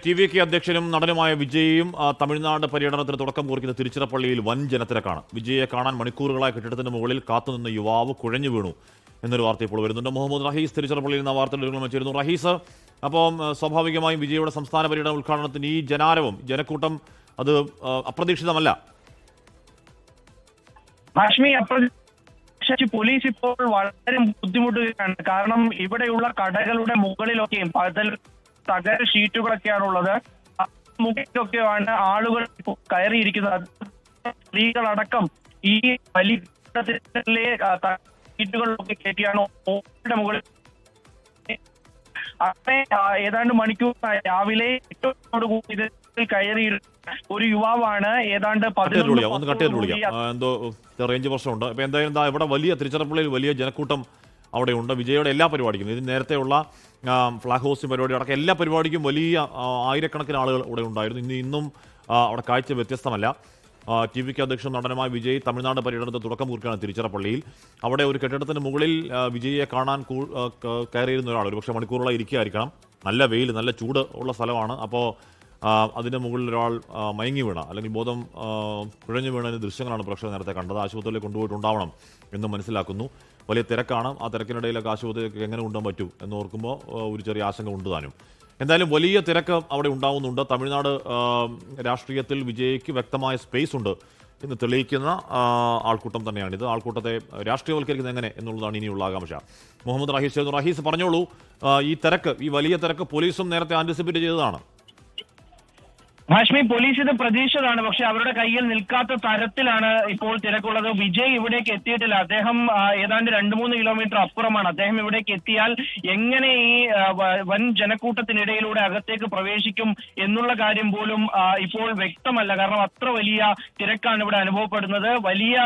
TVK അധ്യക്ഷനും നടനുമായ വിജയും തമിഴ്നാട് പര്യടനത്തിന് തുടക്കം കുറിക്കുന്ന തിരുച്ചിറപ്പള്ളിയിൽ വൻ ജനത്തിരക്കാണ്. വിജയെ കാണാൻ മണിക്കൂറുകളായി കെട്ടിടത്തിന് മുകളിൽ കാത്തുനിന്ന യുവാവ് കുഴഞ്ഞു വീണു എന്നൊരു വാർത്ത ഇപ്പോൾ വരുന്നുണ്ട്. മുഹമ്മദ് റഹീസ് തിരുച്ചിറപ്പള്ളിയിൽ നിന്ന് വാർത്തകൾ വെച്ചിരുന്നു. റഹീസ്, അപ്പം സ്വാഭാവികമായും വിജയുടെ സംസ്ഥാന പര്യടന ഉദ്ഘാടനത്തിന് ഈ ജനാരവം, ജനക്കൂട്ടം അത് അപ്രതീക്ഷിതമല്ല. പോലീസ് ഇപ്പോൾ വളരെ ബുദ്ധിമുട്ടുകയാണ്. കാരണം ഇവിടെയുള്ള കടകളുടെ മുകളിലൊക്കെയും തകര ഷീറ്റുകളൊക്കെയാണുള്ളത്. മുകളിലൊക്കെയാണ് ആളുകൾ കയറിയിരിക്കുന്നത്. സ്ത്രീകളടക്കം ഈ വലിയ ഷീറ്റുകളിലൊക്കെ കയറ്റിയാണ് മുകളിൽ അങ്ങനെ ഏതാണ്ട് മണിക്കൂർ രാവിലെ 8 കയറി ഒരു യുവാവാണ്. ഏതാണ്ട് എന്തോ റേഞ്ച് പ്രശ്നമുണ്ട്. ഇപ്പൊ എന്തായാലും ഇവിടെ വലിയ തിരുച്ചിറപ്പള്ളിയിൽ വലിയ ജനക്കൂട്ടം അവിടെയുണ്ട്. വിജയുടെ എല്ലാ പരിപാടിക്കും, ഇതിന് നേരത്തെയുള്ള ഫ്ലാഗ് ഹോസ്റ്റിംഗ് പരിപാടി അടക്കം എല്ലാ പരിപാടിക്കും വലിയ ആയിരക്കണക്കിന് ആളുകൾ ഇവിടെ ഉണ്ടായിരുന്നു. ഇന്നും അവിടെ കാഴ്ച വ്യത്യസ്തമല്ല. TVK അധ്യക്ഷൻ നടനുമായ വിജയ് തമിഴ്നാട് പര്യടനത്തിന് തുടക്കം കുറിക്കുകയാണ് തിരുച്ചിറപ്പള്ളിയിൽ. അവിടെ ഒരു കെട്ടിടത്തിന് മുകളിൽ വിജയെ കാണാൻ കയറിയിരുന്ന ഒരാൾ ഒരുപക്ഷെ മണിക്കൂറുകളായി ഇരിക്കുകയായിരിക്കണം. നല്ല വെയിൽ, നല്ല ചൂട് ഉള്ള സ്ഥലമാണ്. അപ്പോൾ അതിൻ്റെ മുകളിൽ ഒരാൾ മയങ്ങി വീണ അല്ലെങ്കിൽ ബോധം കുഴഞ്ഞു വീണതിൻ്റെ ദൃശ്യങ്ങളാണ് പ്രേക്ഷകർ നേരത്തെ കണ്ടത്. ആശുപത്രിയിലേക്ക് കൊണ്ടുപോയിട്ടുണ്ടാവണം എന്ന് മനസ്സിലാക്കുന്നു. വലിയ തിരക്കാണ്. ആ തിരക്കിനിടയിലൊക്കെ ആശുപത്രിയിലേക്ക് എങ്ങനെ കൊണ്ടുപോകാൻ പറ്റും എന്നോർക്കുമ്പോൾ ഒരു ചെറിയ ആശങ്ക ഉണ്ട് താനും. എന്തായാലും വലിയ തിരക്ക് അവിടെ ഉണ്ടാവുന്നുണ്ട്. തമിഴ്നാട് രാഷ്ട്രീയത്തിൽ വിജയ്ക്ക് വ്യക്തമായ സ്പേസ് ഉണ്ട് എന്ന് തെളിയിക്കുന്ന ആൾക്കൂട്ടം തന്നെയാണിത്. ആൾക്കൂട്ടത്തെ രാഷ്ട്രീയവൽക്കരിക്കുന്നത് എങ്ങനെ എന്നുള്ളതാണ് ഇനിയുള്ള ആകാംക്ഷ. മുഹമ്മദ് റഹീസ് പറഞ്ഞോളൂ. ഈ തിരക്ക്, ഈ വലിയ തിരക്ക് പോലീസും നേരത്തെ ആന്റിസിപ്പേറ്റ് ചെയ്തതാണ്. ഹാഷ്മി, പോലീസ് ഇത് പ്രതീക്ഷിച്ചതാണ്. പക്ഷെ അവരുടെ കയ്യിൽ നിൽക്കാത്ത തരത്തിലാണ് ഇപ്പോൾ തിരക്കുള്ളത്. വിജയ് ഇവിടേക്ക് എത്തിയിട്ടില്ല. അദ്ദേഹം ഏതാണ്ട് 2-3 കിലോമീറ്റർ അപ്പുറമാണ്. അദ്ദേഹം ഇവിടേക്ക് എത്തിയാൽ എങ്ങനെ ഈ വൻ ജനക്കൂട്ടത്തിനിടയിലൂടെ അകത്തേക്ക് പ്രവേശിക്കും എന്നുള്ള കാര്യം പോലും ഇപ്പോൾ വ്യക്തമല്ല. കാരണം അത്ര വലിയ തിരക്കാണ് ഇവിടെ അനുഭവപ്പെടുന്നത്. വലിയ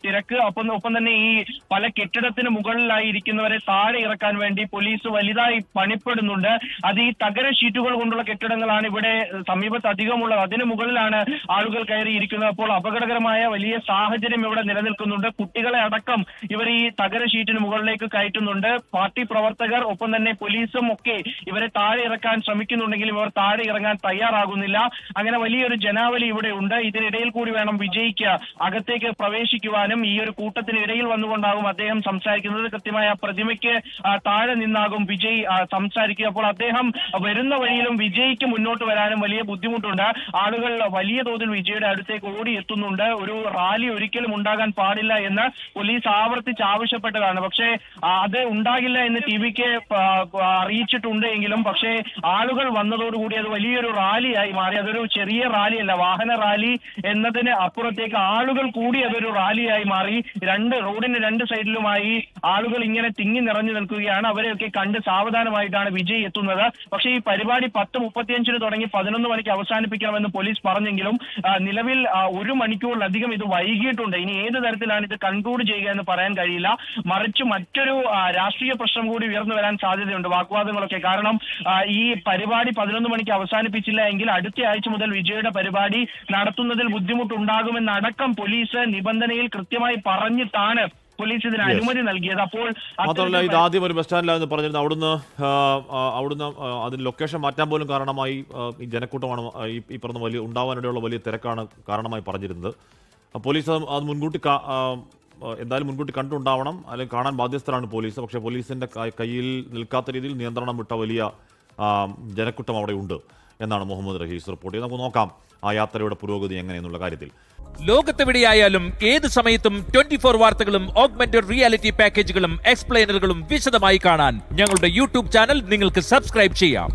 തിരക്ക്. ഒപ്പം തന്നെ ഈ പല കെട്ടിടത്തിന് മുകളിലായി ഇരിക്കുന്നവരെ താഴെ ഇറക്കാൻ വേണ്ടി പോലീസ് വലുതായി പണിപ്പെടുന്നുണ്ട്. അത് ഈ തകര ഷീറ്റുകൾ കൊണ്ടുള്ള കെട്ടിടങ്ങളാണ് ഇവിടെ സമീപ അധികമുള്ളത്. അതിനു മുകളിലാണ് ആളുകൾ കയറിയിരിക്കുന്നത്. അപ്പോൾ അപകടകരമായ വലിയ സാഹചര്യം ഇവിടെ നിലനിൽക്കുന്നുണ്ട്. കുട്ടികളെ അടക്കം ഇവർ ഈ തകര ഷീറ്റിന് മുകളിലേക്ക് കയറ്റുന്നുണ്ട്. പാർട്ടി പ്രവർത്തകർ ഒപ്പം തന്നെ പോലീസും ഒക്കെ ഇവരെ താഴെ ഇറക്കാൻ ശ്രമിക്കുന്നുണ്ടെങ്കിലും ഇവർ താഴെ ഇറങ്ങാൻ തയ്യാറാകുന്നില്ല. അങ്ങനെ വലിയൊരു ജനാവലി ഇവിടെ ഉണ്ട്. ഇതിനിടയിൽ കൂടി വേണം വിജയ്ക്ക് അകത്തേക്ക് പ്രവേശിക്കുവാനും. ഈ ഒരു കൂട്ടത്തിനിടയിൽ വന്നുകൊണ്ടാകും അദ്ദേഹം സംസാരിക്കുന്നത്. കൃത്യമായ പ്രതിമയ്ക്ക് താഴെ നിന്നാകും വിജയ് സംസാരിക്കുക. അപ്പോൾ അദ്ദേഹം വരുന്ന വഴിയിലും വിജയ്ക്ക് മുന്നോട്ട് വരാനും വലിയ ബുദ്ധിമുട്ടുണ്ട്. ആളുകൾ വലിയ തോതിൽ വിജയുടെ അടുത്തേക്ക് ഓടി എത്തുന്നുണ്ട്. ഒരു റാലി ഒരിക്കലും ഉണ്ടാകാൻ പാടില്ല എന്ന് പോലീസ് ആവർത്തിച്ച് ആവശ്യപ്പെട്ടതാണ്. പക്ഷേ അത് ഉണ്ടാകില്ല എന്ന് TVK അറിയിച്ചിട്ടുണ്ട് എങ്കിലും പക്ഷേ ആളുകൾ വന്നതോടുകൂടി അത് വലിയൊരു റാലിയായി മാറി. അതൊരു ചെറിയ റാലിയല്ല, വാഹന റാലി എന്നതിന് അപ്പുറത്തേക്ക് ആളുകൾ കൂടി അതൊരു റാലിയായി മാറി. റോഡിന് 2 സൈഡിലുമായി ആളുകൾ ഇങ്ങനെ തിങ്ങി നിറഞ്ഞു നിൽക്കുകയാണ്. അവരെയൊക്കെ കണ്ട് സാവധാനമായിട്ടാണ് വിജയ് എത്തുന്നത്. പക്ഷേ ഈ പരിപാടി 10:35 തുടങ്ങി 11 മണിക്ക് അവസാനിപ്പിക്കണമെന്ന് പോലീസ് പറഞ്ഞെങ്കിലും നിലവിൽ 1 മണിക്കൂറിലധികം ഇത് വൈകിയിട്ടുണ്ട്. ഇനി ഏത് തരത്തിലാണ് ഇത് കൺക്ലൂഡ് ചെയ്യുക എന്ന് പറയാൻ കഴിയില്ല. മറിച്ച് മറ്റൊരു രാഷ്ട്രീയ പ്രശ്നം കൂടി ഉയർന്നു വരാൻ സാധ്യതയുണ്ട്, വാഗ്വാദങ്ങളൊക്കെ. കാരണം ഈ പരിപാടി 11 മണിക്ക് അവസാനിപ്പിച്ചില്ല എങ്കിൽ അടുത്ത ആഴ്ച മുതൽ വിജയുടെ പരിപാടി നടത്തുന്നതിൽ ബുദ്ധിമുട്ടുണ്ടാകുമെന്നടക്കം പോലീസ് നിബന്ധനയിൽ കൃത്യമായി പറഞ്ഞിട്ടാണ് പോലീസ് ഇതിന് അനുമതി നൽകിയത്. അപ്പോൾ മാത്രമല്ല, ഇത് ആദ്യം ഒരു ബസ് സ്റ്റാൻഡിലാണെന്ന് പറഞ്ഞിരുന്നു. അവിടുന്ന് അതിന് ലൊക്കേഷൻ മാറ്റാൻ പോലും കാരണമായി ഈ ജനക്കൂട്ടമാണ് ഈ പറഞ്ഞ വലിയ ഉണ്ടാവാനിടയുള്ള വലിയ തിരക്കാണ് കാരണമായി പറഞ്ഞിരുന്നത്. പോലീസ് അത് എന്തായാലും മുൻകൂട്ടി കണ്ടുണ്ടാവണം, അല്ലെങ്കിൽ കാണാൻ ബാധ്യസ്ഥരാണ് പോലീസ്. പക്ഷേ പോലീസിന്റെ കയ്യിൽ നിൽക്കാത്ത രീതിയിൽ നിയന്ത്രണം വിട്ട വലിയ ജനക്കൂട്ടം അവിടെ ഉണ്ട് എന്നാണ് മുഹമ്മദ് റഹീസ് റിപ്പോർട്ട് ചെയ്ത്. നമുക്ക് നോക്കാം ആ യാത്രയുടെ പുരോഗതി എങ്ങനെയെന്നുള്ള കാര്യത്തിൽ. ലോകത്തെവിടെയായാലും ഏത് സമയത്തും 24 വാർത്തകളും ഓഗ്മെന്റഡ് റിയാലിറ്റി പാക്കേജുകളും എക്സ്പ്ലെയിനറുകളും വിശദമായി കാണാൻ ഞങ്ങളുടെ YouTube ചാനൽ നിങ്ങൾക്ക് സബ്സ്ക്രൈബ് ചെയ്യാം.